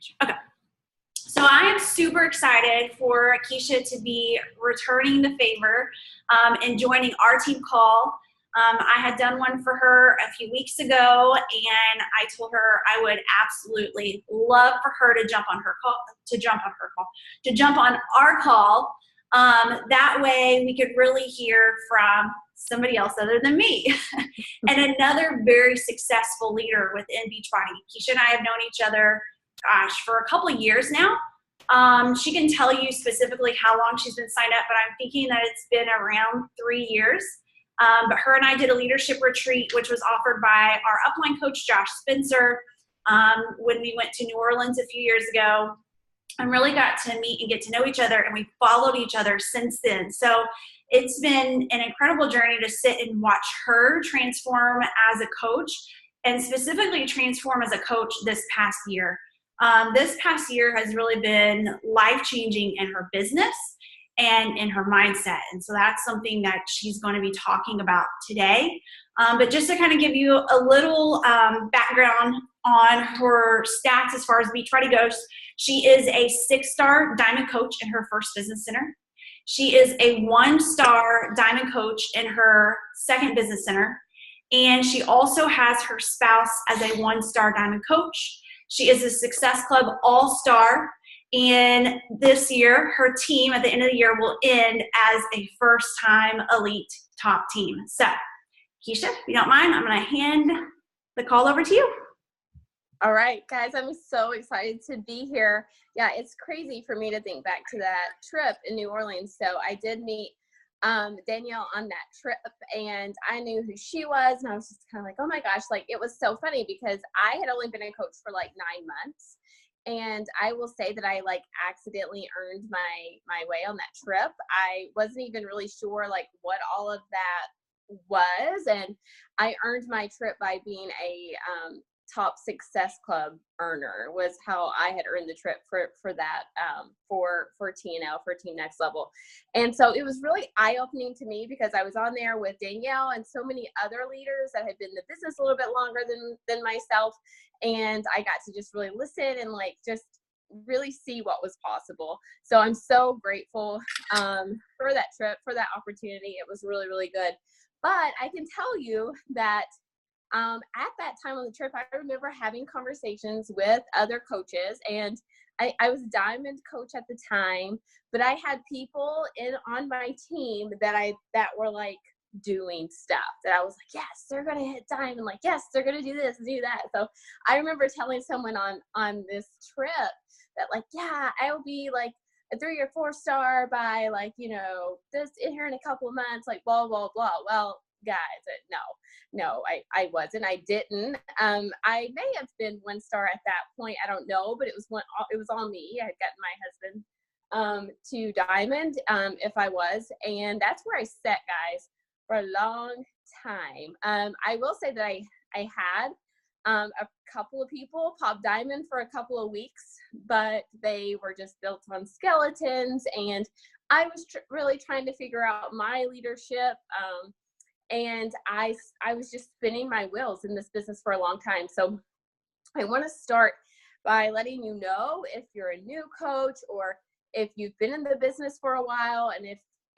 change. Okay. So I am super excited for Keishia to be returning the favor and joining our team call. I had done one for her a few weeks ago, and I told her I would absolutely love for her to jump on our call. That way we could really hear from somebody else other than me and another very successful leader within Beachbody. Keishia and I have known each other, for a couple of years now. She can tell you specifically how long she's been signed up, but I'm thinking that it's been around 3 years. But her and I did a leadership retreat, which was offered by our upline coach, Josh Spencer, when we went to New Orleans a few years ago, and really got to meet and get to know each other, and we followed each other since then. So it's been an incredible journey to sit and watch her transform as a coach, and specifically transform as a coach this past year. This past year has really been life-changing in her business and in her mindset. And so that's something that she's going to be talking about today. But just to kind of give you a little background on her stats as far as Beachbody goes, she is a 6-star diamond coach in her first business center. She is a 1-star diamond coach in her second business center. And she also has her spouse as a 1-star diamond coach. She is a Success Club All-Star. And this year, her team at the end of the year will end as a first-time elite top team. So, Keishia, if you don't mind, I'm going to hand the call over to you. All right, guys, I'm so excited to be here. Yeah, it's crazy for me to think back to that trip in New Orleans. So I did meet Danielle on that trip, and I knew who she was, and I was just kind of like, oh my gosh, like it was so funny because I had only been a coach for like 9 months. And I will say that I like accidentally earned my way on that trip. I wasn't even really sure like what all of that was. And I earned my trip by being a top Success Club earner was how I had earned the trip for that, for TNL, for Team Next Level. And so it was really eye-opening to me because I was on there with Danielle and so many other leaders that had been in the business a little bit longer than myself. And I got to just really listen and like just really see what was possible. So I'm so grateful for that trip, for that opportunity. It was really, really good. But I can tell you that at that time on the trip, I remember having conversations with other coaches, and I was a diamond coach at the time, but I had people on my team that were like doing stuff that I was like, yes, they're going to hit diamond. Like, yes, they're going to do this and do that. So I remember telling someone on this trip that like, yeah, I'll be like a 3 or 4-star by like, this in here in a couple of months, like blah, blah, blah. Well, guys, no, I wasn't. I didn't. I may have been 1-star at that point. I don't know, but it was on me. I had gotten my husband to diamond if I was, and that's where I set, guys, for a long time. I will say that I had a couple of people pop diamond for a couple of weeks, but they were just built on skeletons, and I was really trying to figure out my leadership. And I was just spinning my wheels in this business for a long time. So I want to start by letting you know if you're a new coach or if you've been in the business for a while, and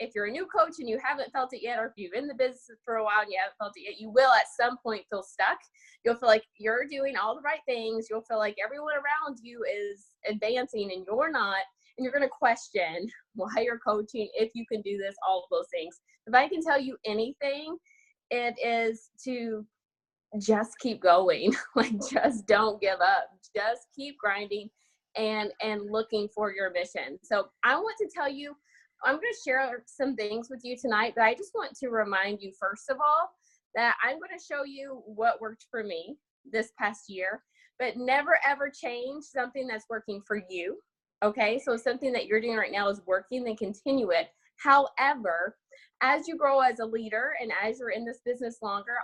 if you're a new coach and you haven't felt it yet, or if you've been in the business for a while and you haven't felt it yet, you will at some point feel stuck. You'll feel like you're doing all the right things. You'll feel like everyone around you is advancing and you're not. And you're going to question why you're coaching, if you can do this, all of those things. If I can tell you anything, it is to just keep going. Like, just don't give up. Just keep grinding and looking for your mission. So I want to tell you, I'm going to share some things with you tonight, but I just want to remind you, first of all, that I'm going to show you what worked for me this past year, but never ever change something that's working for you. Okay, so something that you're doing right now is working, then continue it. However, as you grow as a leader and as you're in this business longer,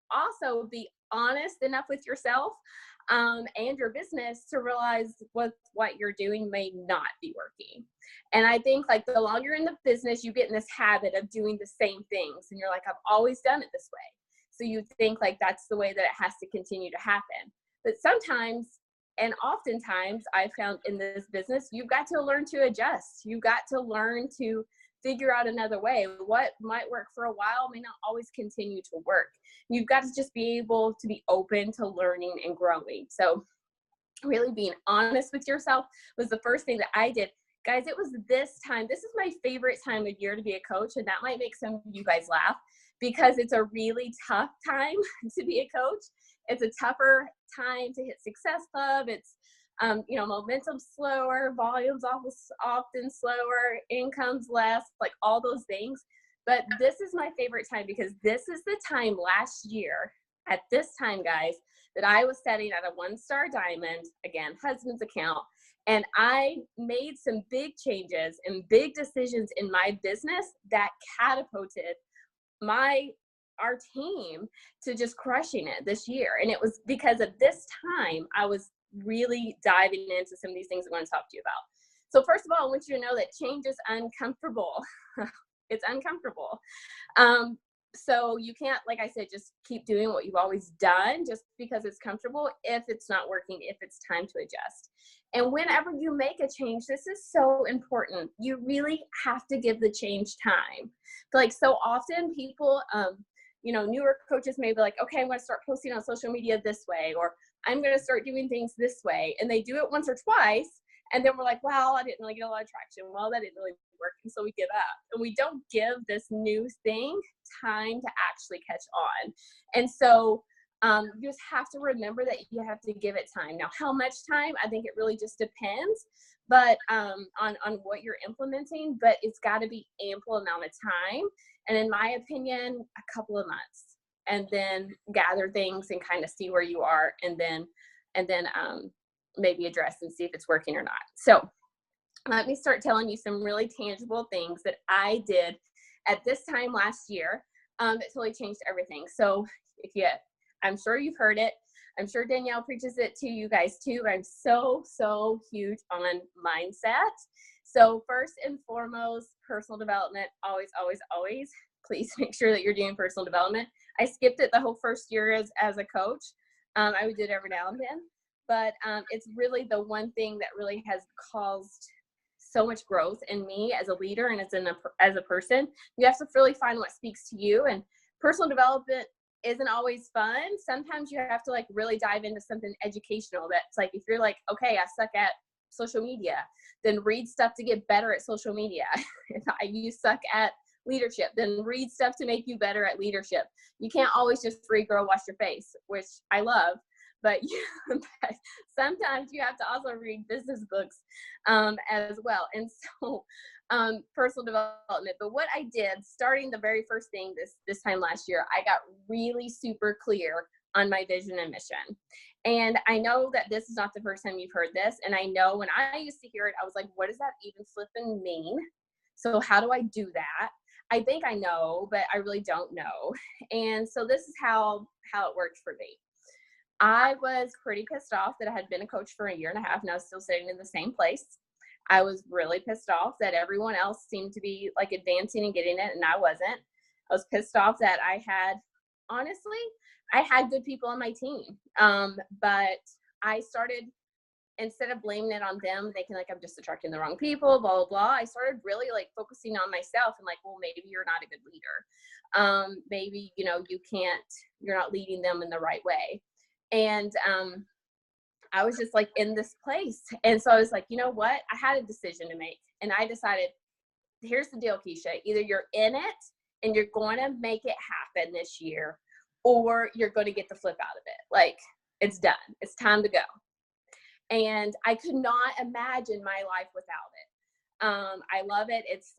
also be honest enough with yourself and your business to realize what you're doing may not be working. And I think like the longer you're in the business, you get in this habit of doing the same things. And you're like, I've always done it this way. So you think like that's the way that it has to continue to happen. But sometimes And oftentimes I found in this business, you've got to learn to adjust. You've got to learn to figure out another way. What might work for a while may not always continue to work. You've got to just be able to be open to learning and growing. So really being honest with yourself was the first thing that I did. Guys, it was this time. This is my favorite time of year to be a coach. And that might make some of you guys laugh because it's a really tough time to be a coach. It's a tougher time to hit Success Club. It's, momentum slower, volumes often slower, income's less, like all those things. But this is my favorite time because this is the time last year at this time, guys, that I was setting at a 1-star diamond, again, husband's account. And I made some big changes and big decisions in my business that catapulted our team to just crushing it this year. And it was because of this time I was really diving into some of these things I want to talk to you about. So first of all, I want you to know that change is uncomfortable. It's uncomfortable. So you can't, like I said, just keep doing what you've always done just because it's comfortable if it's not working, if it's time to adjust. And whenever you make a change, this is so important. You really have to give the change time. Like so often people, newer coaches may be like, okay, I'm going to start posting on social media this way, or I'm going to start doing things this way. And they do it once or twice. And then we're like, well, I didn't really get a lot of traction. Well, that didn't really work. And so we give up. And we don't give this new thing time to actually catch on. And so you just have to remember that you have to give it time. Now, how much time? I think it really just depends, but on what you're implementing, but it's got to be ample amount of time. And in my opinion, a couple of months, and then gather things and kind of see where you are, and then maybe address and see if it's working or not. So let me start telling you some really tangible things that I did at this time last year that totally changed everything. So I'm sure you've heard it. I'm sure Danielle preaches it to you guys too. I'm so huge on mindset. So first and foremost, personal development, always. Please make sure that you're doing personal development. I skipped it the whole first year as a coach. I would do it every now and then. But it's really the one thing that really has caused so much growth in me as a leader and as a person. You have to really find what speaks to you. And personal development isn't always fun. Sometimes you have to really dive into something educational. That's like, if you're like, okay, I suck at social media, then read stuff to get better at social media. If you suck at leadership, then read stuff to make you better at leadership. You can't always just read Girl Wash Your Face, which I love. But sometimes you have to also read business books as well. And so personal development. But what I did, starting the very first thing this time last year, I got really super clear on my vision and mission. And I know that this is not the first time you've heard this. And I know when I used to hear it, I was like, what does that even flipping mean? So how do I do that? I think I know, but I really don't know. And so this is how it worked for me. I was pretty pissed off that I had been a coach for a year and a half and I was still sitting in the same place. I was really pissed off that everyone else seemed to be advancing and getting it and I wasn't. I was pissed off that I had good people on my team. But I started, instead of blaming it on them, thinking I'm just attracting the wrong people, blah, blah, blah. I started really focusing on myself and well, maybe you're not a good leader. Maybe, you're not leading them in the right way. And I was just in this place. And so I was like, you know what? I had a decision to make. And I decided, here's the deal, Keishia. Either you're in it and you're going to make it happen this year, or you're going to get the flip out of it. It's done. It's time to go. And I could not imagine my life without it. I love it. It's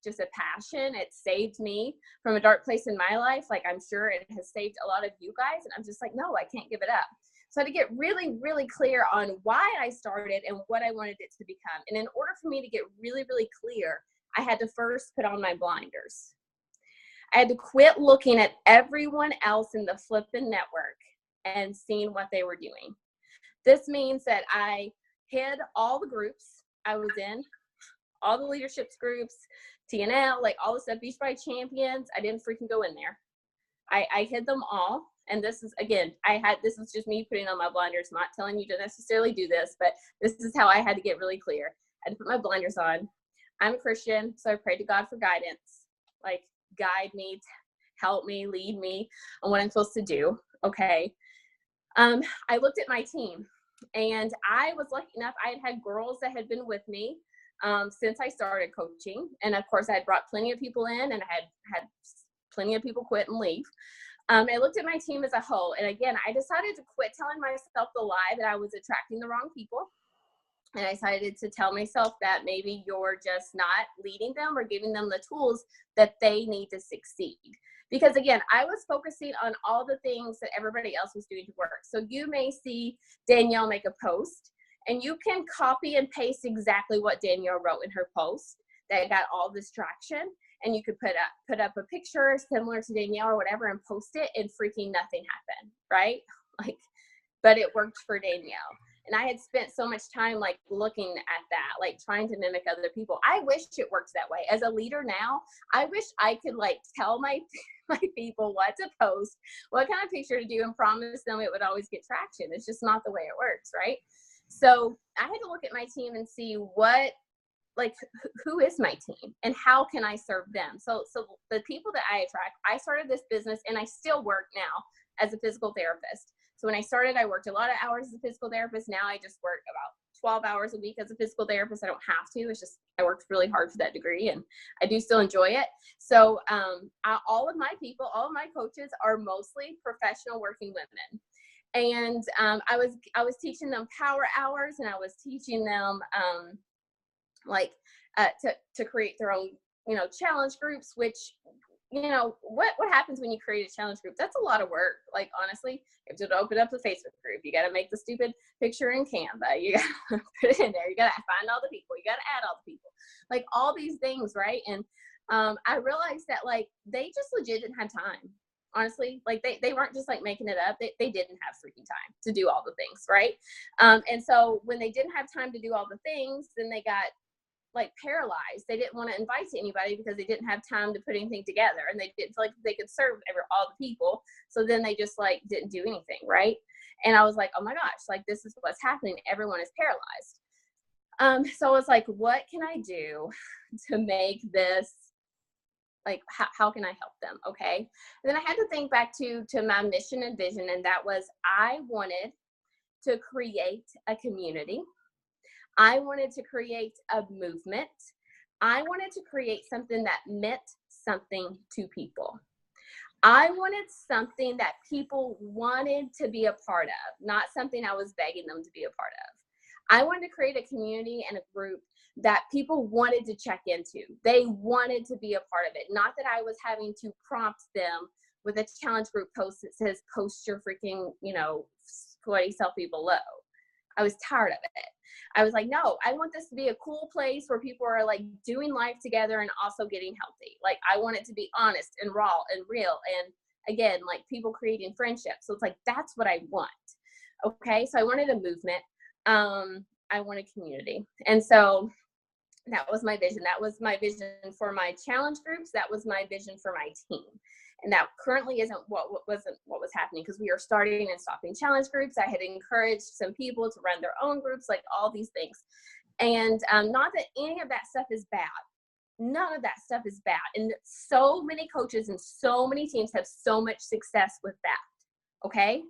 just a passion. It saved me from a dark place in my life. I'm sure it has saved a lot of you guys. And I'm just no, I can't give it up. So I had to get really, really clear on why I started and what I wanted it to become. And in order for me to get really, really clear, I had to first put on my blinders. I had to quit looking at everyone else in the flipping network and seeing what they were doing. This means that I hid all the groups I was in, all the leadership groups, TNL, all the stuff, Beachbody Champions. I didn't freaking go in there. I hid them all. And this is, again, this is just me putting on my blinders, not telling you to necessarily do this, but this is how I had to get really clear. I had to put my blinders on. I'm a Christian, so I prayed to God for guidance, like guide me, help me, lead me on what I'm supposed to do. Okay. I looked at my team, and I was lucky enough. I had girls that had been with me since I started coaching. And of course I had brought plenty of people in, and I had plenty of people quit and leave. I looked at my team as a whole. And again, I decided to quit telling myself the lie that I was attracting the wrong people. And I decided to tell myself that maybe you're just not leading them or giving them the tools that they need to succeed. Because again, I was focusing on all the things that everybody else was doing to work. So you may see Danielle make a post, and you can copy and paste exactly what Danielle wrote in her post that got all this traction. And you could put up a picture similar to Danielle or whatever and post it, and freaking nothing happened, right? Like, but it worked for Danielle. And I had spent so much time like looking at that, like trying to mimic other people. I wish it worked that way. As a leader now, I wish I could like tell my people what to post, what kind of picture to do, and promise them it would always get traction. It's just not the way it works, right? So I had to look at my team and see who is my team and how can I serve them? So the people that I attract, I started this business, and I still work now as a physical therapist. So when I started, I worked a lot of hours as a physical therapist. Now I just work about 12 hours a week as a physical therapist. I don't have to. It's just I worked really hard for that degree, and I do still enjoy it. So all of my people, all of my coaches are mostly professional working women. And I was teaching them power hours, and I was teaching them to create their own, challenge groups, which, what happens when you create a challenge group? That's a lot of work. Like, honestly, you have to open up the Facebook group. You got to make the stupid picture in Canva. You got to put it in there. You got to find all the people. You got to add all the people, like all these things. Right. And I realized that like, they just legit didn't have time. Honestly, like they weren't just like making it up. They didn't have freaking time to do all the things. Right. And so when they didn't have time to do all the things, then they got like paralyzed. They didn't want to invite anybody because they didn't have time to put anything together, and they didn't feel like they could serve all the people. So then they just like didn't do anything. Right. And I was like, oh my gosh, like this is what's happening. Everyone is paralyzed. So I was like, what can I do to make this, like, how can I help them? Okay. And then I had to think back to my mission and vision. And that was, I wanted to create a community. I wanted to create a movement. I wanted to create something that meant something to people. I wanted something that people wanted to be a part of, not something I was begging them to be a part of. I wanted to create a community and a group that people wanted to check into. They wanted to be a part of it. Not that I was having to prompt them with a challenge group post that says, post your freaking, sweaty selfie below. I was tired of it. I was like, no, I want this to be a cool place where people are like doing life together and also getting healthy. Like, I want it to be honest and raw and real. And again, like people creating friendships. So it's like, that's what I want. Okay. So I wanted a movement. I wanted community. And so that was my vision. That was my vision for my challenge groups. That was my vision for my team. And that currently isn't what was happening, because we are starting and stopping challenge groups. I had encouraged some people to run their own groups, like all these things. And not that any of that stuff is bad. None of that stuff is bad. And so many coaches and so many teams have so much success with that. Okay.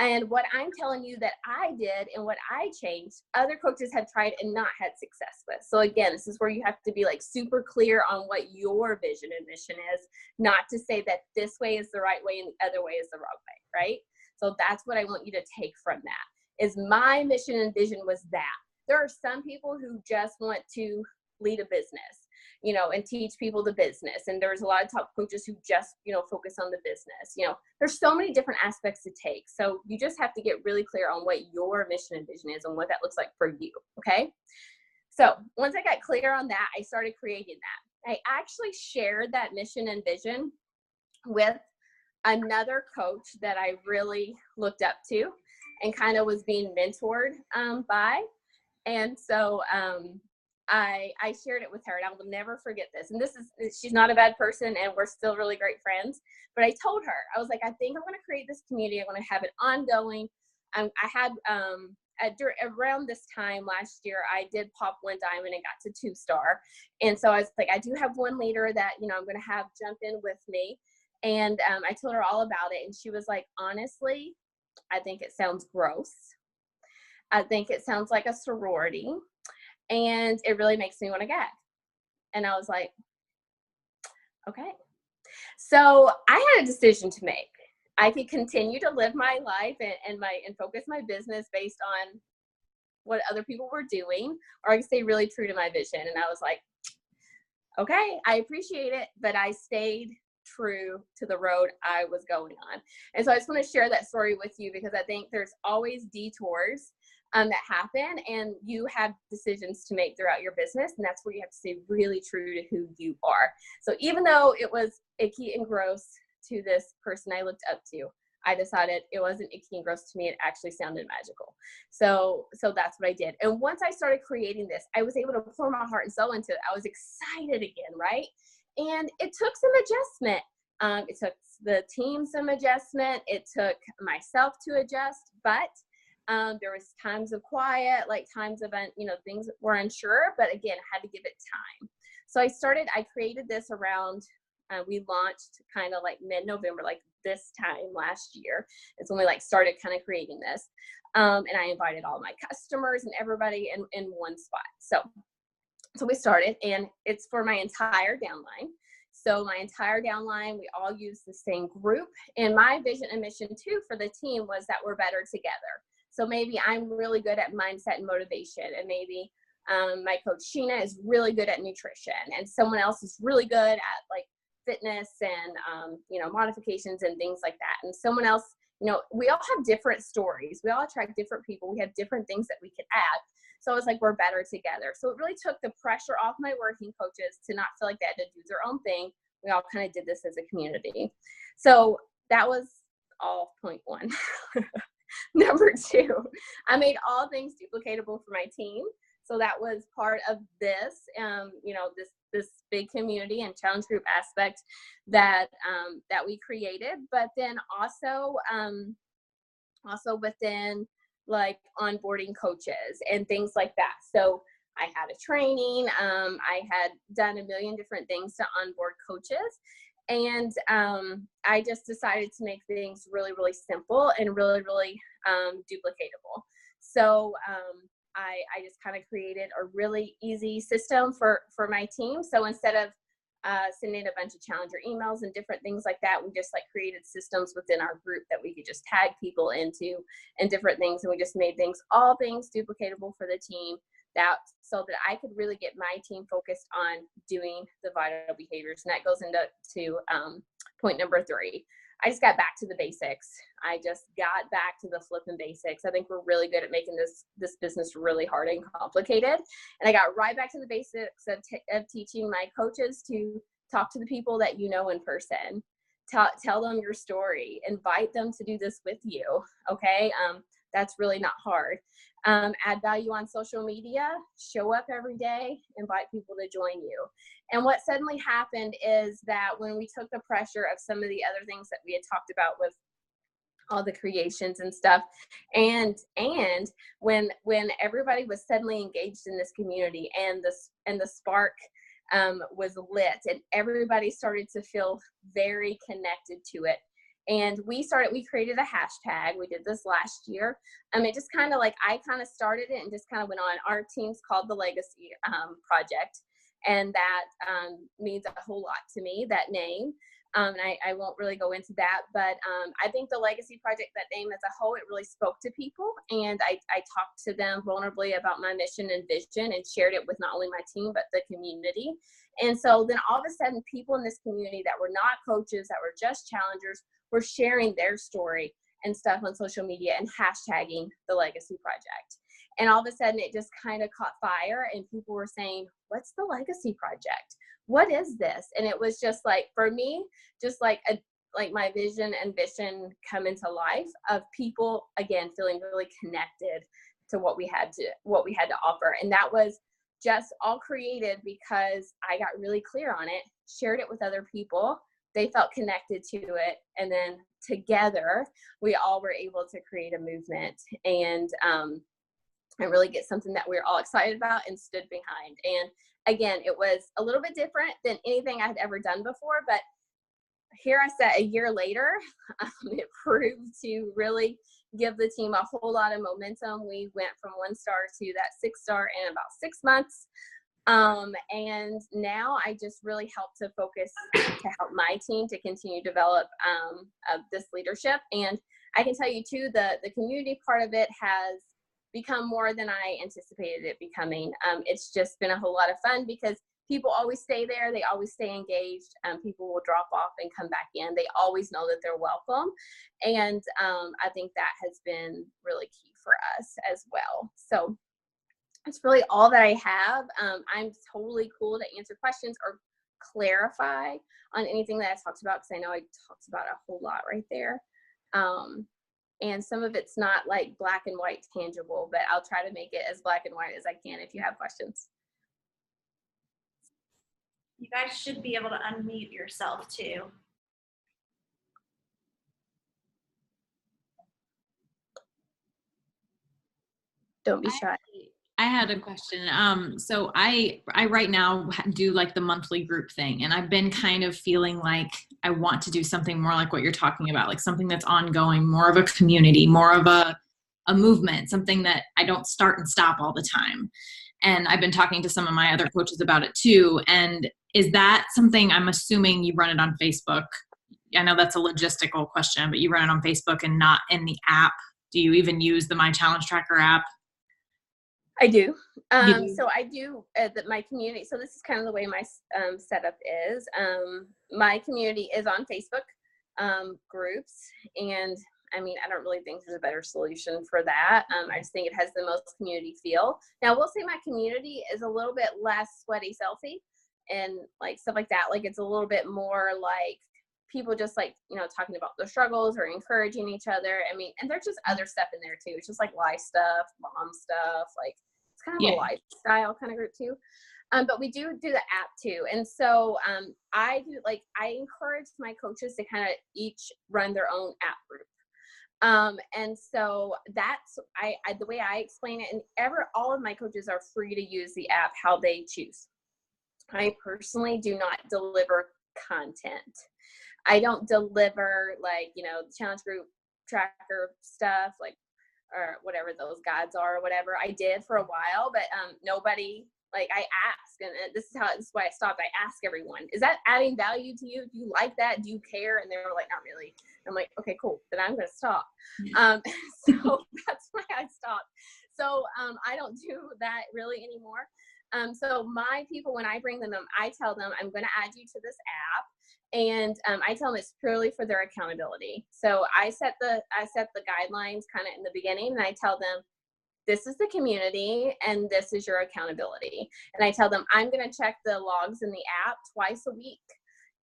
And what I'm telling you that I did and what I changed, other coaches have tried and not had success with. So again, this is where you have to be like super clear on what your vision and mission is, not to say that this way is the right way and the other way is the wrong way, right? So that's what I want you to take from that, is my mission and vision was that. There are some people who just want to lead a business, and teach people the business. And there's a lot of top coaches who just, focus on the business. There's so many different aspects to take. So you just have to get really clear on what your mission and vision is and what that looks like for you. Okay. So once I got clear on that, I started creating that. I actually shared that mission and vision with another coach that I really looked up to and kind of was being mentored by. And so, I shared it with her, and I will never forget this. And she's not a bad person, and we're still really great friends. But I told her, I was like, I think I'm going to create this community. I'm going to have it ongoing. I had around this time last year, I did pop one diamond and got to 2-star. And so I was like, I do have one leader that, you know, I'm going to have jump in with me. And I told her all about it. And she was like, honestly, I think it sounds gross. I think it sounds like a sorority. And it really makes me want to gag. And I was like, okay. So I had a decision to make. I could continue to live my life and focus my business based on what other people were doing, or I could stay really true to my vision. And I was like, okay, I appreciate it, but I stayed true to the road I was going on. And so I just want to share that story with you, because I think there's always detours that happen, and you have decisions to make throughout your business, and that's where you have to stay really true to who you are. So even though it was icky and gross to this person I looked up to, I decided it wasn't icky and gross to me. It actually sounded magical. So that's what I did. And once I started creating this, I was able to pour my heart and soul into it. I was excited again, right? And it took some adjustment. It took the team some adjustment. It took myself to adjust, but there was times of quiet, like times of, things were unsure, but again, I had to give it time. So I created this around, we launched kind of like mid-November, like this time last year. It's when we like started kind of creating this. And I invited all my customers and everybody in one spot. So we started, and it's for my entire downline. So my entire downline, we all use the same group. And my vision and mission too for the team was that we're better together. So maybe I'm really good at mindset and motivation, and maybe my coach Sheena is really good at nutrition, and someone else is really good at like fitness and modifications and things like that. And someone else, we all have different stories. We all attract different people. We have different things that we could add. So it's like we're better together. So it really took the pressure off my working coaches to not feel like they had to do their own thing. We all kind of did this as a community. So that was all point one. Number two, I made all things duplicatable for my team. So that was part of this, this big community and challenge group aspect that we created. But then also within like onboarding coaches and things like that. So I had a training. I had done a million different things to onboard coaches. And I just decided to make things really, really simple and really, really duplicatable. So I just kind of created a really easy system for my team. So instead of sending a bunch of challenger emails and different things like that, we just like created systems within our group that we could just tag people into and different things. And we just made all things duplicatable for the team, so that I could really get my team focused on doing the vital behaviors. And that goes into point number 3. I just got back to the basics. I just got back to the flipping basics. I think we're really good at making this business really hard and complicated. And I got right back to the basics of teaching my coaches to talk to the people that you know in person. Tell them your story. Invite them to do this with you. Okay. That's really not hard. Add value on social media, show up every day, invite people to join you. And what suddenly happened is that when we took the pressure of some of the other things that we had talked about with all the creations and stuff, and when everybody was suddenly engaged in this community, and the spark was lit, and everybody started to feel very connected to it. And we created a hashtag. We did this last year. It just kind of like, I kind of started it and just kind of went on. Our team's called the Legacy Project. And that means a whole lot to me, that name. And I won't really go into that, but I think the Legacy Project, that name as a whole, it really spoke to people. And I talked to them vulnerably about my mission and vision, and shared it with not only my team, but the community. And so then all of a sudden, people in this community that were not coaches, that were just challengers, were sharing their story and stuff on social media and hashtagging the Legacy Project. And all of a sudden it just kind of caught fire, and people were saying, what's the Legacy Project? What is this? And it was just like, for me, just like my vision and mission come into life of people, again, feeling really connected to what we had to offer. And that was just all created because I got really clear on it, shared it with other people. They felt connected to it. And then together, we all were able to create a movement and really get something that we were all excited about and stood behind. And again, it was a little bit different than anything I had ever done before, but here I sat a year later, it proved to really give the team a whole lot of momentum. We went from 1-star to that 6-star in about 6 months. And now I just really help to focus to help my team to continue to develop this leadership. And I can tell you too, the community part of it has become more than I anticipated it becoming. It's just been a whole lot of fun because people always stay there. They always stay engaged. People will drop off and come back in. They always know that they're welcome. And I think that has been really key for us as well. So that's really all that I have. I'm totally cool to answer questions or clarify on anything that I talked about, because I know I talked about a whole lot right there. And some of it's not like black and white tangible, but I'll try to make it as black and white as I can if you have questions. You guys should be able to unmute yourself too. Don't be shy. I had a question. So I right now do like the monthly group thing, and I've been kind of feeling like I want to do something more like what you're talking about, like something that's ongoing, more of a community, more of a movement, something that I don't start and stop all the time. And I've been talking to some of my other coaches about it too. And is that something, I'm assuming you run it on Facebook? I know that's a logistical question, but you run it on Facebook and not in the app. Do you even use the My Challenge Tracker app? I do. So I do my community. So this is kind of the way my setup is. My community is on Facebook groups, and I mean, I don't really think there's a better solution for that. I just think it has the most community feel. Now, I will say my community is a little bit less sweaty selfie and like stuff like that. Like it's a little bit more like people just like, you know, talking about their struggles or encouraging each other. I mean, and there's just other stuff in there too. It's just like life stuff, mom stuff, like it's kind of a lifestyle kind of group too. But we do the app too. And so I encourage my coaches to kind of each run their own app group. And so that's the way I explain it. And all of my coaches are free to use the app how they choose. I personally do not deliver content. I don't deliver like, you know, challenge group tracker stuff, like, or whatever those guides are or whatever. I did for a while, but nobody, like I ask, and this is why I stopped. I ask everyone, is that adding value to you? Do you like that? Do you care? And they were like, not really. I'm like, okay, cool. Then I'm going to stop. So that's why I stopped. So I don't do that really anymore. So my people, when I bring them, I tell them I'm going to add you to this app. And I tell them it's purely for their accountability. So I set the guidelines kind of in the beginning, and I tell them, this is the community and this is your accountability. And I tell them I'm going to check the logs in the app twice a week.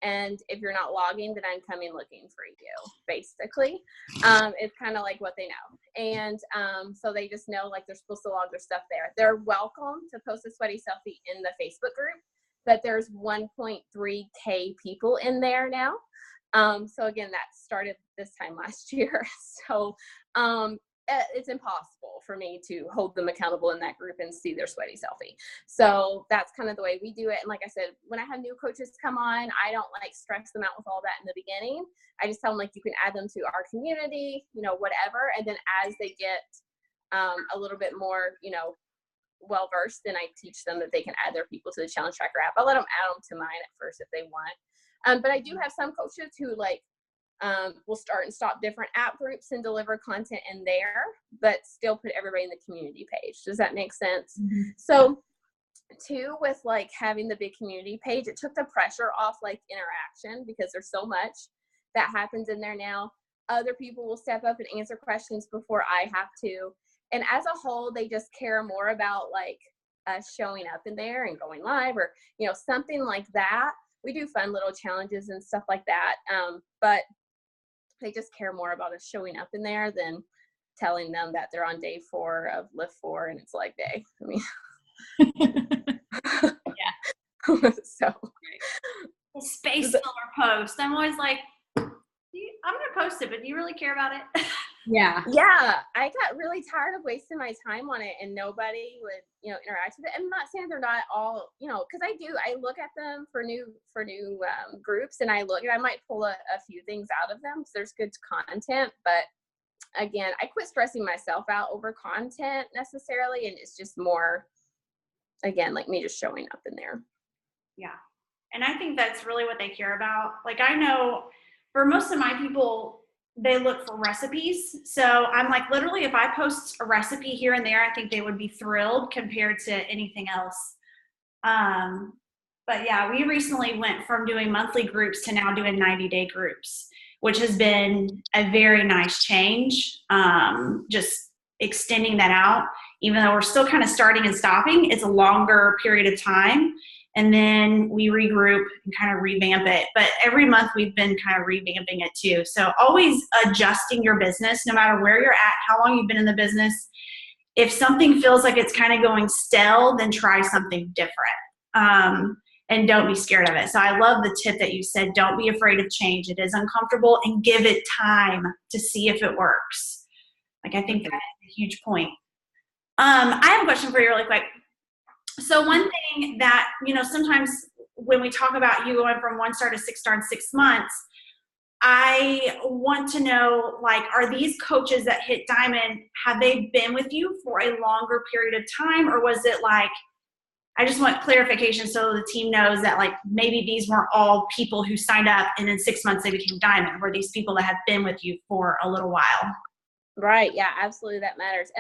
And if you're not logging, then I'm coming looking for you, basically. It's kind of like what they know. And so they just know like they're supposed to log their stuff there. They're welcome to post a sweaty selfie in the Facebook group, but there's 1.3K people in there now. So again, that started this time last year. So it's impossible for me to hold them accountable in that group and see their sweaty selfie. So that's kind of the way we do it. And like I said, when I have new coaches come on, I don't like stress them out with all that in the beginning. I just tell them like, you can add them to our community, you know, whatever. And then as they get a little bit more, you know, well-versed, then I teach them that they can add their people to the challenge tracker app. I'll let them add them to mine at first if they want. But I do have some coaches who like, will start and stop different app groups and deliver content in there, but still put everybody in the community page. Does that make sense? Mm-hmm. So too, with like having the big community page, it took the pressure off like interaction, because there's so much that happens in there now. Other people will step up and answer questions before I have to. And as a whole, they just care more about like us showing up in there and going live, or, you know, something like that. We do fun little challenges and stuff like that. But they just care more about us showing up in there than telling them that they're on day 4 of lift 4 and it's leg day. I mean, Yeah. So The space filler post. I'm always like, I'm going to post it, but do you really care about it? Yeah. Yeah, I got really tired of wasting my time on it and nobody would, interact with it. I'm not saying they're not all, because I look at them for new groups, and I might pull a few things out of them because there's good content. But again, I quit stressing myself out over content necessarily, and it's just more, again, like me just showing up in there. Yeah. And I think that's really what they care about. Like, I know for most of my people, they look for recipes. So I'm like, literally, if I post a recipe here and there, I think they would be thrilled compared to anything else. But yeah, we recently went from doing monthly groups to now doing 90-day groups, which has been a very nice change. Just extending that out, even though we're still kind of starting and stopping, it's a longer period of time. And then we regroup and kind of revamp it. But every month we've been kind of revamping it too. So always adjusting your business, no matter where you're at, how long you've been in the business. If something feels like it's kind of going stale, then try something different. And don't be scared of it. So I love the tip that you said, don't be afraid of change. It is uncomfortable, and give it time to see if it works. Like, I think that's a huge point. I have a question for you really quick. So one thing that, sometimes when we talk about you going from 1-star to 6-star in 6 months, I want to know, like, are these coaches that hit Diamond, have they been with you for a longer period of time? Or was it like, I just want clarification so the team knows that, like, maybe these weren't all people who signed up and in 6 months they became Diamond. Were these people that have been with you for a little while? Right. Yeah, absolutely. That matters.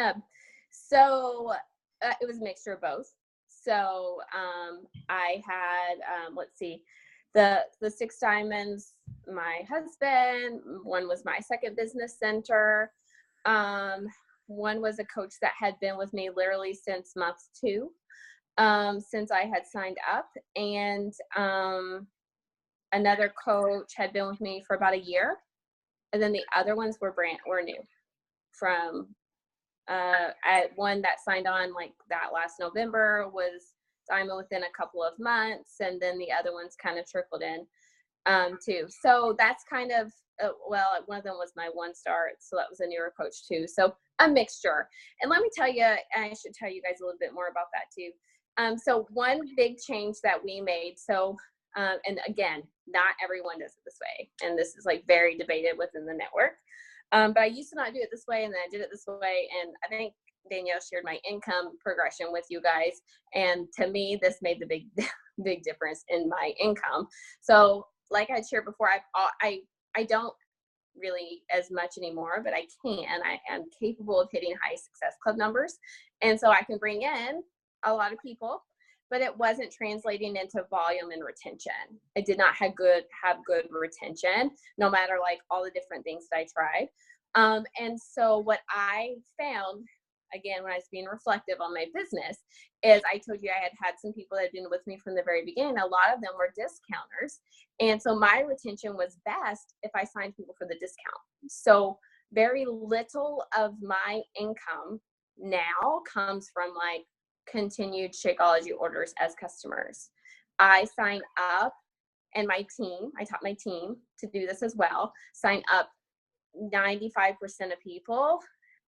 So it was a mixture of both. So I had, let's see, the 6 diamonds, my husband, one was my second business center. One was a coach that had been with me literally since month 2, since I had signed up. And another coach had been with me for about a year. And then the other ones were new from one that signed on like that last November was Diamond within a couple of months, and then the other ones kind of trickled in too. So that's kind of one of them was my 1-star, so that was a newer coach too. So a mixture. And let me tell you, I should tell you guys a little bit more about that too. So one big change that we made. So and again, not everyone does it this way, and this is like very debated within the network. But I used to not do it this way, and then I did it this way. And I think Danielle shared my income progression with you guys. And to me, this made the big difference in my income. So like I shared before, I don't really as much anymore, but I can. I am capable of hitting high success club numbers. And so I can bring in a lot of people, but it wasn't translating into volume and retention. I did not have good retention, no matter like all the different things that I tried. And so what I found, again, when I was being reflective on my business, is I told you I had some people that had been with me from the very beginning. A lot of them were discounters. And so my retention was best if I signed people for the discount. So very little of my income now comes from like continued Shakeology orders as customers. I sign up, and my team, I taught my team to do this as well, sign up 95% of people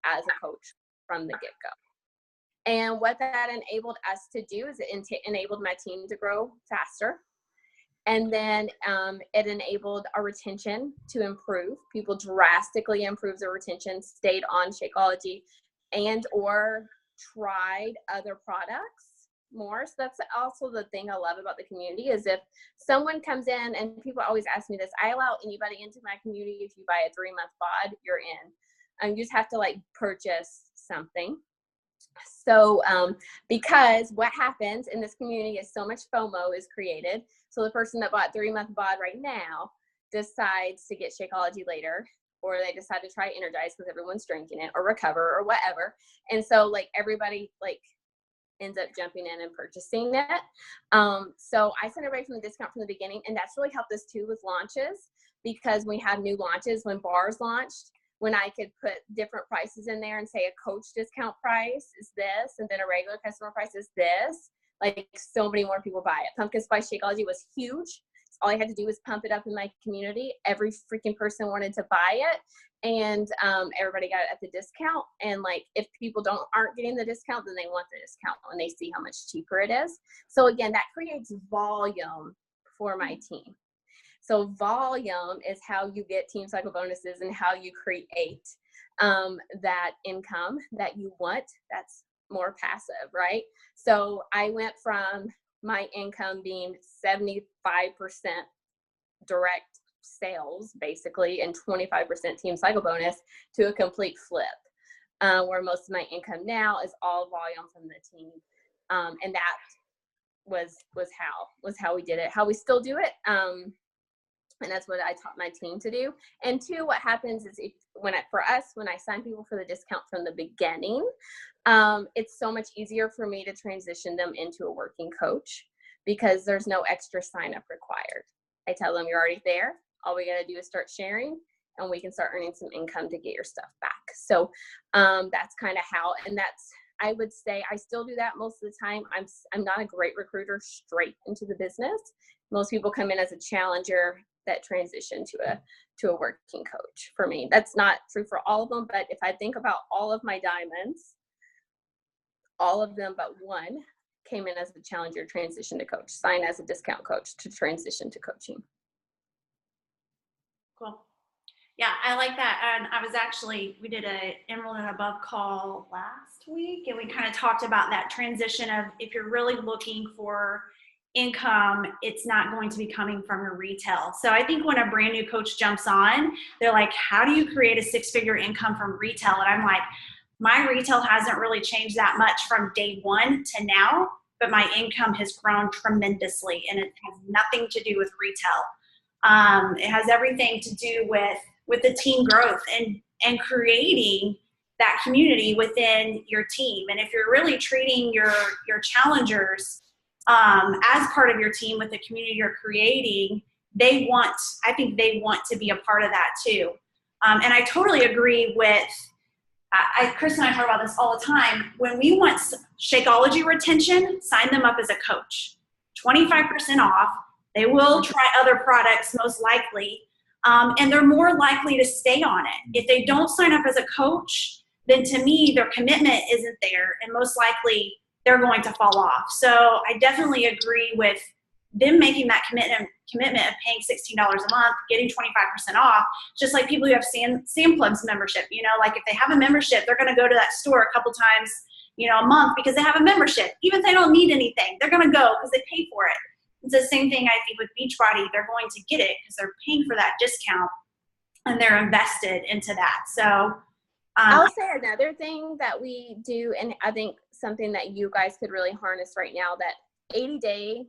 as a coach from the get-go. And what that enabled us to do is it enabled my team to grow faster. And then it enabled our retention to improve. People drastically improved their retention, stayed on Shakeology, and or tried other products more. So that's also the thing I love about the community, is if someone comes in, and people always ask me this, I allow anybody into my community. If you buy a 3-month pod, you're in. You just have to like purchase something. So because what happens in this community is so much FOMO is created. So the person that bought 3-month bod right now decides to get Shakeology later, or they decide to try Energize because everyone's drinking it, or Recover, or whatever. And so like everybody like ends up jumping in and purchasing it. So I sent everybody from the discount from the beginning, and that's really helped us too with launches, because we have new launches. When bars launched, when I could put different prices in there and say a coach discount price is this, and then a regular customer price is this, like so many more people buy it. Pumpkin Spice Shakeology was huge. All I had to do was pump it up in my community. Every freaking person wanted to buy it, and everybody got it at the discount. And like, if people aren't getting the discount, then they want the discount when they see how much cheaper it is. So again, that creates volume for my team. So volume is how you get team cycle bonuses and how you create that income that you want. That's more passive, right? So I went from my income being 75% direct sales, basically, and 25% team cycle bonus to a complete flip, where most of my income now is all volume from the team. And that was how we did it, how we still do it. And that's what I taught my team to do. And two, what happens is when I sign people for the discount from the beginning, it's so much easier for me to transition them into a working coach because there's no extra sign up required. I tell them you're already there. All we got to do is start sharing, and we can start earning some income to get your stuff back. So that's kind of how, and that's, I would say I still do that most of the time. I'm not a great recruiter straight into the business. Most people come in as a challenger that transition to a working coach. For me, that's not true for all of them, but if I think about all of my diamonds, all of them but one came in as a challenger, transition to coach, sign as a discount coach to transition to coaching. Cool. Yeah, I like that. And we did a Emerald and Above call last week, and we kind of talked about that transition of, if you're really looking for income, it's not going to be coming from your retail. So I think when a brand new coach jumps on, they're like, how do you create a six-figure income from retail? And I'm like, my retail hasn't really changed that much from day one to now, but my income has grown tremendously, and it has nothing to do with retail. It has everything to do with the team growth and creating that community within your team. And if you're really treating your challengers as part of your team with the community you're creating, I think they want to be a part of that too. And I totally agree with, Chris and I talk about this all the time. When we want Shakeology retention, sign them up as a coach. 25% off. They will try other products most likely, and they're more likely to stay on it. If they don't sign up as a coach, then to me, their commitment isn't there, and most likely they're going to fall off. So I definitely agree with them making that commitment of paying $16 a month, getting 25% off, just like people who have Sam Club's membership. You know, like if they have a membership, they're going to go to that store a couple times, a month because they have a membership. Even if they don't need anything, they're going to go because they pay for it. It's the same thing I think with Beachbody. They're going to get it because they're paying for that discount and they're invested into that. So I'll say another thing that we do, and I think something that you guys could really harness right now, that 80-day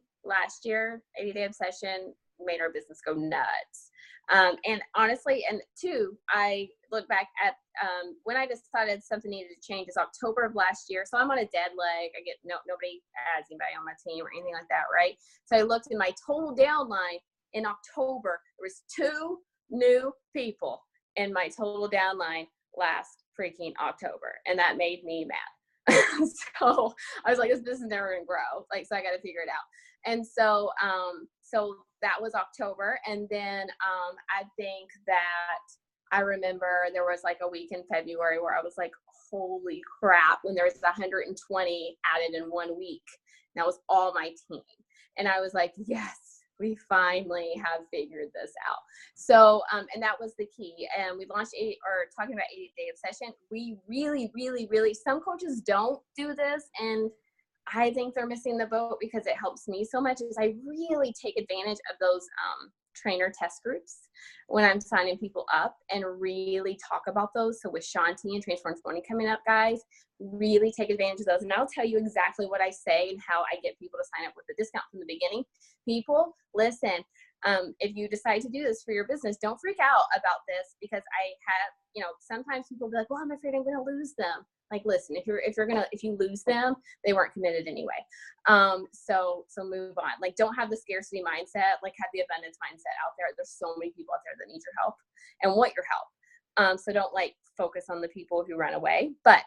obsession made our business go nuts. And honestly, and two, I look back at when I decided something needed to change is October of last year. So I'm on a dead leg. I get nobody adds anybody on my team or anything like that, right? So I looked in my total downline in October. There was 2 new people in my total downline last freaking October, and that made me mad. So I was like, this business is never gonna grow. Like, so I got to figure it out. And so, so that was October. And then I think that I remember there was like a week in February where I was like, holy crap, when there was 120 added in 1 week. That was all my team. And I was like, yes, we finally have figured this out. So, and that was the key. And we launched talking about 80-day obsession. We really, really, really, some coaches don't do this. And I think they're missing the boat because it helps me so much. Is I really take advantage of those trainer test groups when I'm signing people up and really talk about those. So with Shanti and Transform 20 coming up, guys, really take advantage of those. And I'll tell you exactly what I say and how I get people to sign up with the discount from the beginning. People, listen, if you decide to do this for your business, don't freak out about this, because I have, sometimes people be like, well, I'm afraid I'm going to lose them. Like, listen, if you lose them, they weren't committed anyway. So move on. Like, don't have the scarcity mindset, like have the abundance mindset out there. There's so many people out there that need your help and want your help. So don't like focus on the people who run away. But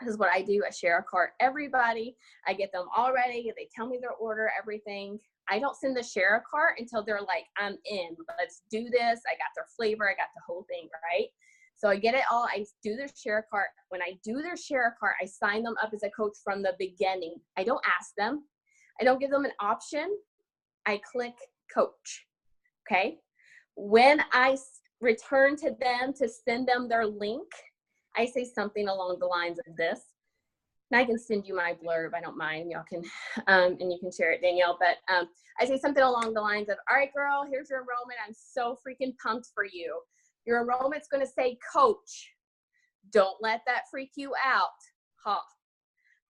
this is what I do. I share a cart everybody. I get them all ready. They tell me their order, everything. I don't send the share a cart until they're like, I'm in. Let's do this. I got their flavor. I got the whole thing, right? So I get it all. I do their share a cart. When I do their share a cart, I sign them up as a coach from the beginning. I don't ask them. I don't give them an option. I click coach. Okay. When I return to them to send them their link, I say something along the lines of this. And I can send you my blurb. I don't mind. Y'all can, and you can share it, Danielle. But I say something along the lines of, all right, girl, here's your enrollment. I'm so freaking pumped for you. Your enrollment's going to say coach. Don't let that freak you out. Huh.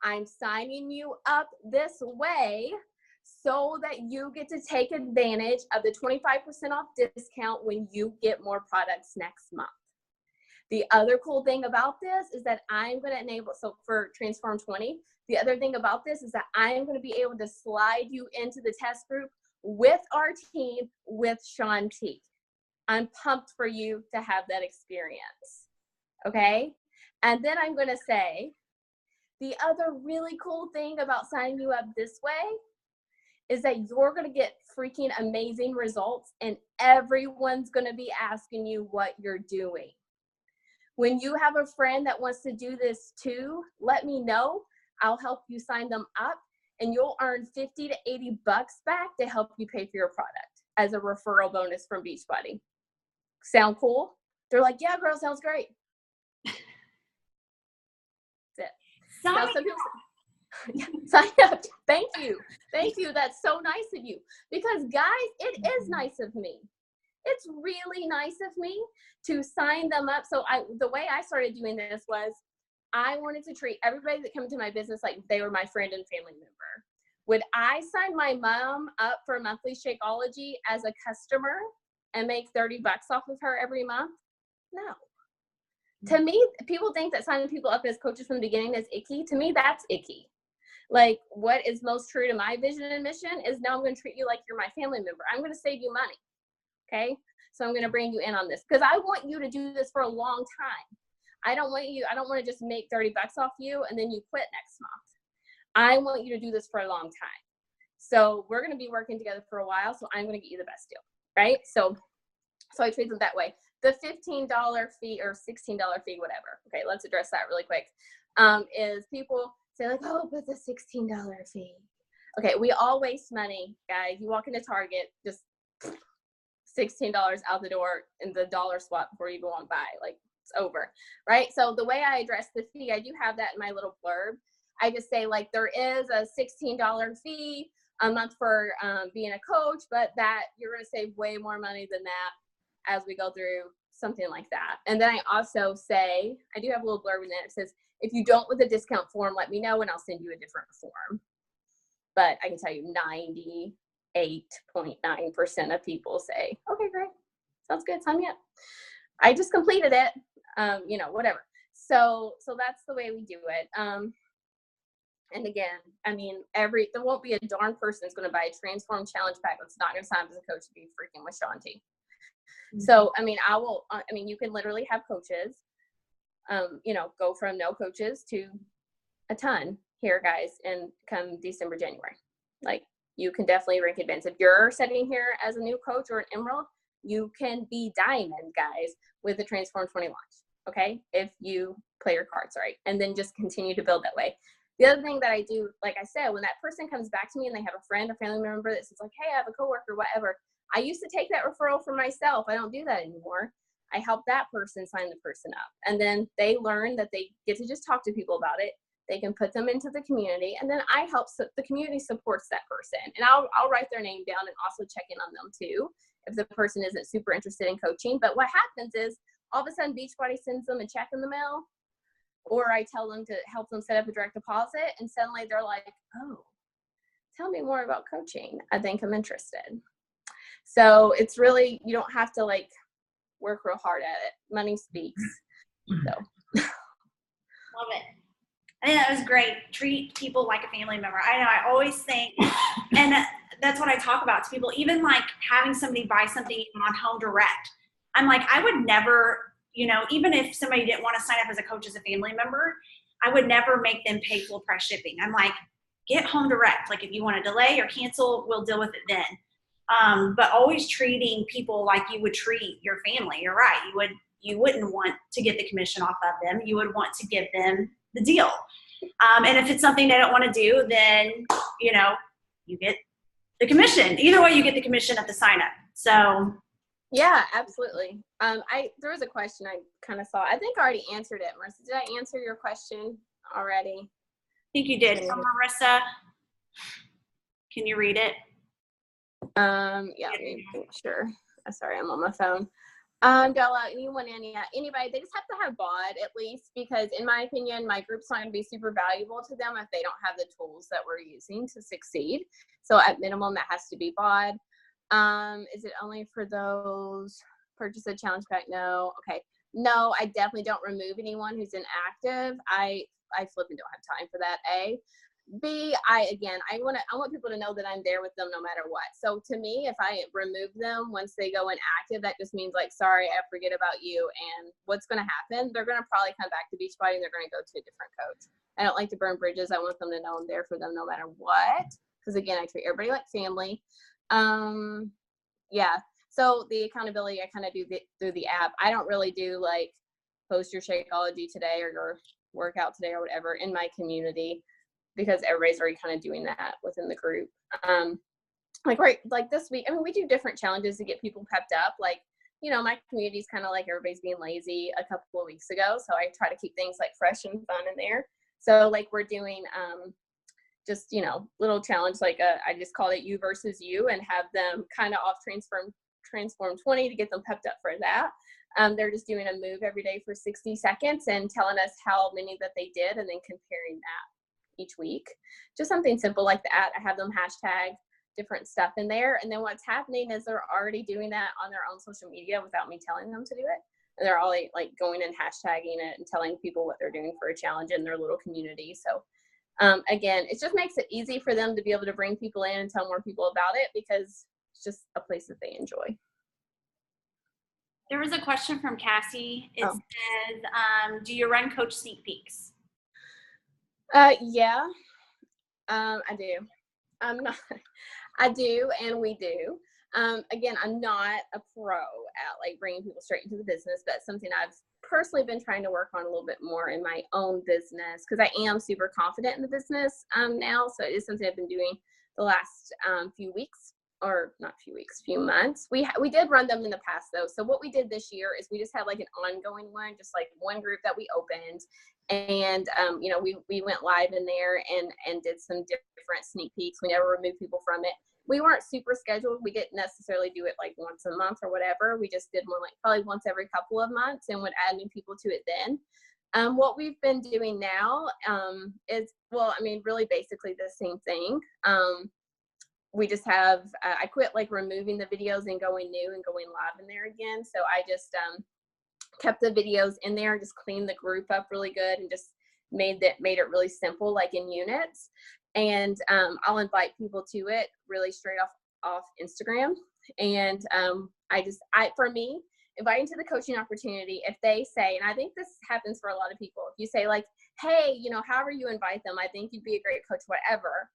I'm signing you up this way so that you get to take advantage of the 25% off discount when you get more products next month. The other cool thing about this is that I'm going to enable, so for Transform 20, the other thing about this is that I am going to be able to slide you into the test group with our team with Shaun T. I'm pumped for you to have that experience. Okay? And then I'm going to say, the other really cool thing about signing you up this way is that you're going to get freaking amazing results and everyone's going to be asking you what you're doing. When you have a friend that wants to do this too, let me know. I'll help you sign them up and you'll earn 50 to 80 bucks back to help you pay for your product as a referral bonus from Beachbody. Sound cool? They're like, yeah, girl, sounds great. That's it. Now, some people sign up. Thank you. Thank you. That's so nice of you. Because guys, it is nice of me. It's really nice of me to sign them up. So the way I started doing this was I wanted to treat everybody that came into my business like they were my friend and family member. Would I sign my mom up for monthly Shakeology as a customer and make 30 bucks off of her every month? No. To me, people think that signing people up as coaches from the beginning is icky. To me, that's icky. Like, what is most true to my vision and mission is now I'm going to treat you like you're my family member. I'm going to save you money. Okay. So I'm going to bring you in on this because I want you to do this for a long time. I don't want to just make 30 bucks off you and then you quit next month. I want you to do this for a long time. So we're going to be working together for a while. So I'm going to get you the best deal. Right. So I treat them that way. The $15 fee or $16 fee, whatever. Okay. Let's address that really quick. Is people say like, oh, but the $16 fee. Okay. We all waste money, guys. You walk into Target, just $16 out the door in the dollar spot before you go on by. Like, it's over, right? So the way I address the fee, I do have that in my little blurb. I just say like there is a $16 fee a month for being a coach, but that you're going to save way more money than that as we go through, something like that. And then I also say, I do have a little blurb in there. It says, if you don't with a discount form, let me know and I'll send you a different form. But I can tell you 98.9% of people say, okay, great. Sounds good. Sign me up. I just completed it. Whatever. So that's the way we do it. And again, I mean, there won't be a darn person that's going to buy a Transform Challenge pack that's not going to sign up as a coach to be freaking with Shaun T. Mm-hmm. So, I mean, you can literally have coaches, go from no coaches to a ton here, guys, and come December, January. Like, you can definitely rank advanced. If you're sitting here as a new coach or an Emerald, you can be diamond, guys, with the Transform 20 launch, okay? If you play your cards right, and then just continue to build that way. The other thing that I do, like I said, when that person comes back to me and they have a friend or family member that says like, hey, I have a coworker, whatever, I used to take that referral for myself. I don't do that anymore. I help that person sign the person up. And then they learn that they get to just talk to people about it. They can put them into the community, and then I help, so the community supports that person. And I'll write their name down and also check in on them too, if the person isn't super interested in coaching. But what happens is all of a sudden Beachbody sends them a check in the mail, or I tell them to help them set up a direct deposit, and suddenly they're like, oh, tell me more about coaching. I think I'm interested. So it's really, you don't have to like work real hard at it. Money speaks. So. Love it. I think that was great. Treat people like a family member. I know, I always think, and that's what I talk about to people, even like having somebody buy something on Home Direct. I'm like, I would never, you know, even if somebody didn't want to sign up as a coach as a family member, I would never make them pay full price shipping. I'm like, get home direct. Like if you want to delay or cancel, we'll deal with it then. But always treating people like you would treat your family. You're right. You wouldn't want to get the commission off of them. You would want to give them the deal. And if it's something they don't want to do, then, you know, you get the commission. Either way, you get the commission at the sign up. So yeah, absolutely. There was a question I kind of saw. I think I already answered it, Marissa. Did I answer your question already? I think you did. From Marissa. Can you read it? Yeah, let me make sure. Sorry, I'm on my phone. Don't allow anybody, they just have to have BOD at least, because in my opinion, my group's not going to be super valuable to them if they don't have the tools that we're using to succeed. So at minimum, that has to be BOD. Is it only for those purchase a challenge pack? No. Okay. No, I definitely don't remove anyone who's inactive. I flipping don't have time for that. A. B, I want people to know that I'm there with them no matter what. So to me, if I remove them once they go inactive, that just means like, sorry, I forget about you. And what's going to happen? They're going to probably come back to Beachbody and they're going to go to a different coach. I don't like to burn bridges. I want them to know I'm there for them no matter what. Because again, I treat everybody like family. Yeah. So the accountability I kind of do through the app. I don't really do like post your Shakeology today or your workout today or whatever in my community, because everybody's already kind of doing that within the group. Like this week, I mean, we do different challenges to get people pepped up. Like, you know, my community is kind of like everybody's being lazy a couple of weeks ago. So I try to keep things like fresh and fun in there. So like we're doing just, you know, little challenge, like I just called it You versus You, and have them kind of off transform 20 to get them pepped up for that. They're just doing a move every day for 60 seconds and telling us how many that they did and then comparing that each week. Just something simple like that. I have them hashtag different stuff in there. And then what's happening is they're already doing that on their own social media without me telling them to do it. And they're all like going and hashtagging it and telling people what they're doing for a challenge in their little community. So again, it just makes it easy for them to be able to bring people in and tell more people about it, because it's just a place that they enjoy. There was a question from Cassie. It says, do you run coach sneak peeks? Yeah, I do. I'm not, I do, and we do. Again, I'm not a pro at like bringing people straight into the business, but something I've personally been trying to work on a little bit more in my own business, because I am super confident in the business now. So it is something I've been doing the last few weeks, or not few weeks, few months. We did run them in the past though. So what we did this year is we just had like an ongoing one, just like one group that we opened. And, you know, we went live in there and did some different sneak peeks. We never removed people from it. We weren't super scheduled. We didn't necessarily do it like once a month or whatever. We just did one like probably once every couple of months and would add new people to it then. What we've been doing now is, well, I mean, really basically the same thing. We just have, I quit like removing the videos and going new and going live in there again. So I just kept the videos in there and just cleaned the group up really good and just made it really simple, like in units. And I'll invite people to it really straight off Instagram. And for me, inviting to the coaching opportunity, if they say, and I think this happens for a lot of people, if you say like, hey, you know, however you invite them, I think you'd be a great coach, whatever.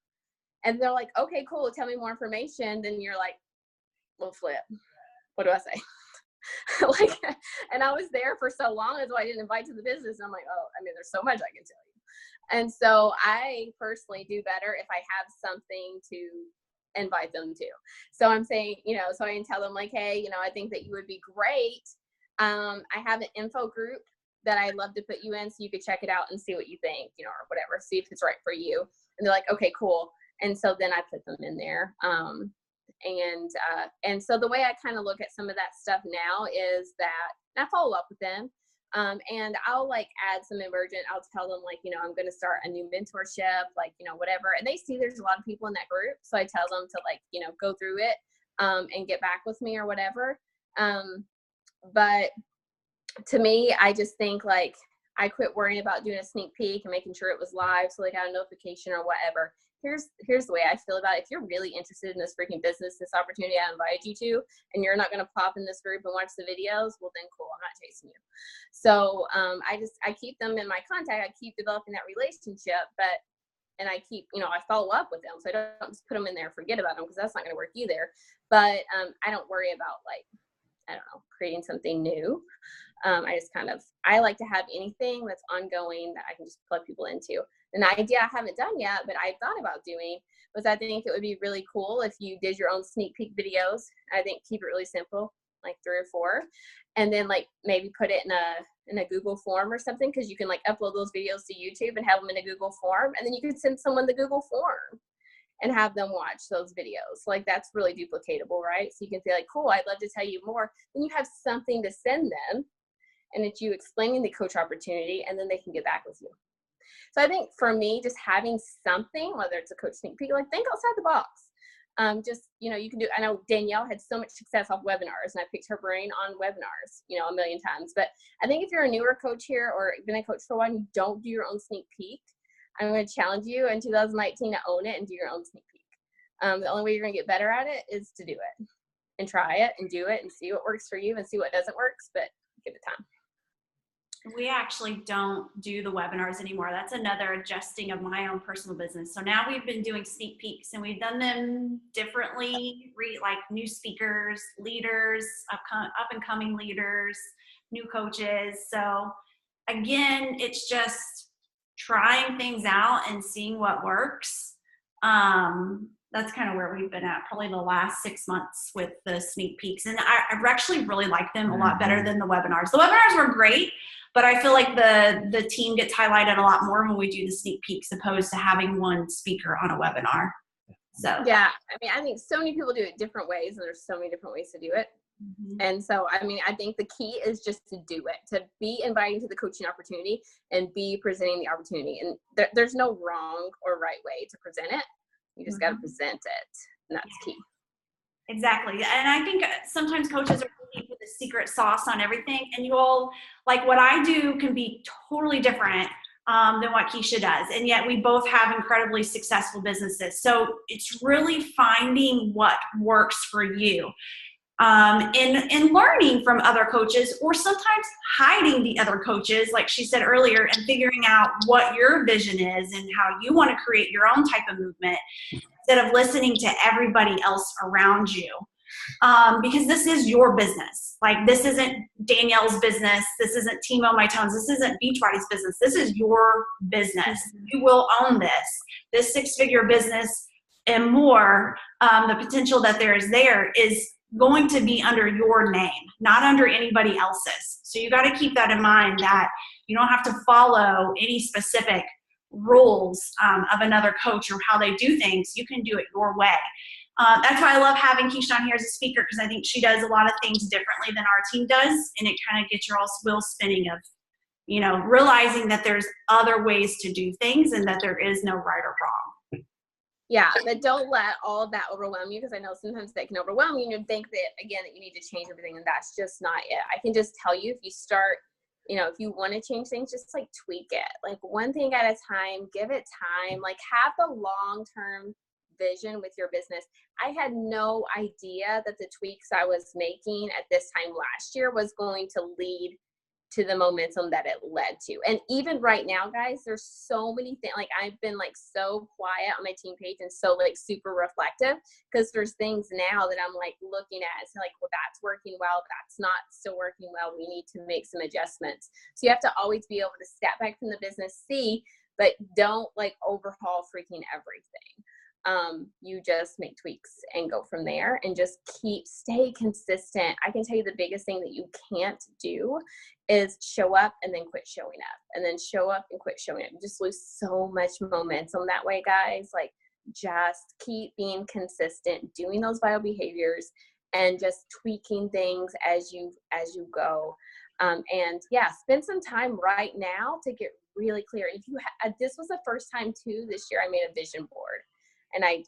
And they're like, okay, cool, tell me more information. Then you're like, well, flip. What do I say? Like, and I was there for so long, that's why I didn't invite to the business. And I'm like, oh, I mean, there's so much I can tell you. And so I personally do better if I have something to invite them to. So I'm saying, you know, so I can tell them like, hey, you know, I think that you would be great. I have an info group that I'd love to put you in so you could check it out and see what you think, you know, or whatever, see if it's right for you. And they're like, okay, cool. And so then I put them in there. And so the way I kind of look at some of that stuff now is that, and I follow up with them, and I'll like add some emergent, I'll tell them like, you know, I'm going to start a new mentorship, like, you know, whatever. And they see there's a lot of people in that group. So I tell them to like, you know, go through it, and get back with me or whatever. But to me, I just think like, I quit worrying about doing a sneak peek and making sure it was live so they got a notification or whatever. Here's the way I feel about it. If you're really interested in this freaking business, this opportunity I invited you to, and you're not going to pop in this group and watch the videos, well then cool, I'm not chasing you. So I keep them in my contact. I keep developing that relationship, and I keep, I follow up with them. So I don't just put them in there and forget about them, because that's not going to work either. But I don't worry about creating something new. I like to have anything that's ongoing that I can just plug people into. An idea I haven't done yet, but I thought about doing, was I think it would be really cool if you did your own sneak peek videos. I think keep it really simple, like 3 or 4, and then like maybe put it in a Google form or something, because you can like upload those videos to YouTube and have them in a Google form, and then you can send someone the Google form and have them watch those videos. Like that's really duplicatable, right? So you can say like, cool, I'd love to tell you more. Then you have something to send them, and it's you explaining the coach opportunity, and then they can get back with you. So I think for me, just having something, whether it's a coach sneak peek, like think outside the box. You can do, I know Danielle had so much success off webinars, and I picked her brain on webinars, a million times. But I think if you're a newer coach here or been a coach for a while and you don't do your own sneak peek, I'm going to challenge you in 2019 to own it and do your own sneak peek. The only way you're going to get better at it is to do it and try it and do it and see what works for you and see what doesn't work, but give it time. We actually don't do the webinars anymore. That's another adjusting of my own personal business. So now we've been doing sneak peeks, and we've done them differently, like new speakers, leaders, up and coming leaders, new coaches. So again, it's just trying things out and seeing what works. That's kind of where we've been at probably the last 6 months with the sneak peeks. And I actually really like them a lot better than the webinars. The webinars were great, but I feel like the team gets highlighted a lot more when we do the sneak peeks opposed to having one speaker on a webinar. So yeah, I think so many people do it different ways, and there's so many different ways to do it. Mm-hmm. And so, I think the key is just to do it, to be inviting to the coaching opportunity and be presenting the opportunity. And there's no wrong or right way to present it. You just got to present it, and that's key. Exactly. And I think sometimes coaches are looking for the secret sauce on everything, and you all, like what I do can be totally different than what Keishia does. And yet we both have incredibly successful businesses. So it's really finding what works for you. In learning from other coaches, or sometimes hiding the other coaches, like she said earlier, and figuring out what your vision is and how you want to create your own type of movement instead of listening to everybody else around you. Because this is your business. Like this isn't Danielle's business. This isn't Timo My Tones. This isn't Beachbody's business. This is your business. You will own this 6-figure business and more. The potential that there is going to be under your name, not under anybody else's. So you got to keep that in mind, that you don't have to follow any specific rules of another coach or how they do things. You can do it your way. That's why I love having Keishia on here as a speaker, because I think she does a lot of things differently than our team does, and it kind of gets your wheels spinning of, realizing that there's other ways to do things and that there is no right or wrong. Yeah, but don't let all of that overwhelm you, because I know sometimes that can overwhelm you and you think that, again, that you need to change everything, and that's just not it. I can just tell you, if you start, if you want to change things, just like tweak it. Like one thing at a time, give it time, like have the long-term vision with your business. I had no idea that the tweaks I was making at this time last year was going to lead to the momentum that it led to. And even right now, guys, there's so many things. Like I've been like so quiet on my team page and so like super reflective, because there's things now that I'm like looking at. It's like, well, that's working well, that's not still working well. We need to make some adjustments. So you have to always be able to step back from the business, see, but don't like overhaul freaking everything. You just make tweaks and go from there, and just stay consistent. I can tell you the biggest thing that you can't do is show up and then quit showing up, and then show up and quit showing up. You just lose so much momentum that way, guys. Like just keep being consistent, doing those vital behaviors and just tweaking things as you go. And yeah, spend some time right now to get really clear. If you this was the first time too this year I made a vision board. And I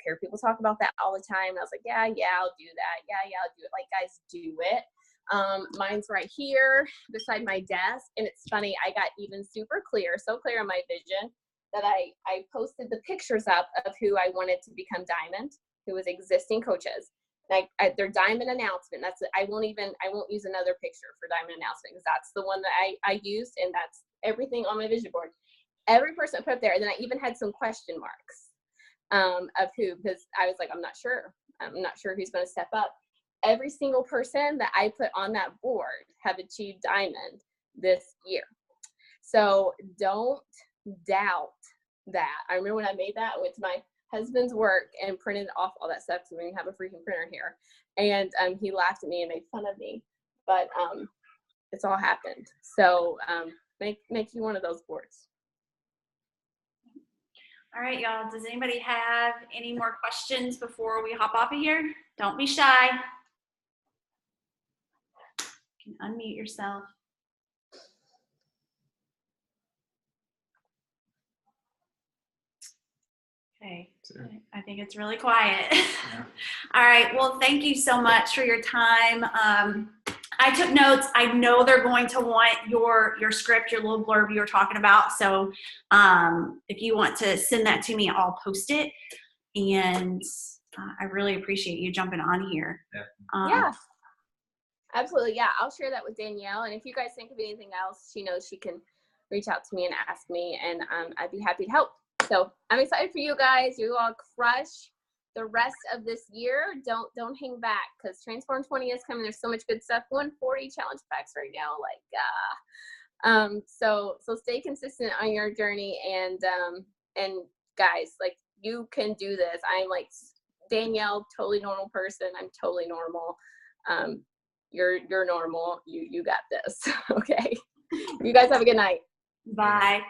hear people talk about that all the time. And I was like, yeah, I'll do that. Yeah, I'll do it. Like, guys, do it. Mine's right here beside my desk. And it's funny, I got even super clear, so clear on my vision that I posted the pictures up of who I wanted to become Diamond, who was existing coaches. Like their Diamond announcement. That's I won't use another picture for Diamond announcement because that's the one that I used, and that's everything on my vision board. Every person I put up there, and then I even had some question marks of who, because I was like, I'm not sure who's going to step up. Every single person that I put on that board have achieved Diamond this year. So don't doubt that. I remember when I made that, I went to my husband's work and printed off all that stuff, because we have a freaking printer here, and he laughed at me and made fun of me, but it's all happened. So make you one of those boards. All right, y'all, does anybody have any more questions before we hop off of here? Don't be shy. You can unmute yourself. Okay, I think it's really quiet. Yeah. All right, well, thank you so much for your time. I took notes. I know they're going to want your script, your little blurb you were talking about. So if you want to send that to me, I'll post it. And I really appreciate you jumping on here. Yeah, absolutely. Yeah, I'll share that with Danielle. And if you guys think of anything else, she knows she can reach out to me and ask me, and I'd be happy to help. So I'm excited for you guys. You all crush the rest of this year. Don't hang back, because Transform 20 is coming. There's so much good stuff. 140 challenge packs right now. So stay consistent on your journey, and guys, like, you can do this. I'm like Danielle, totally normal person. I'm totally normal. You're normal. You got this. Okay. You guys have a good night. Bye.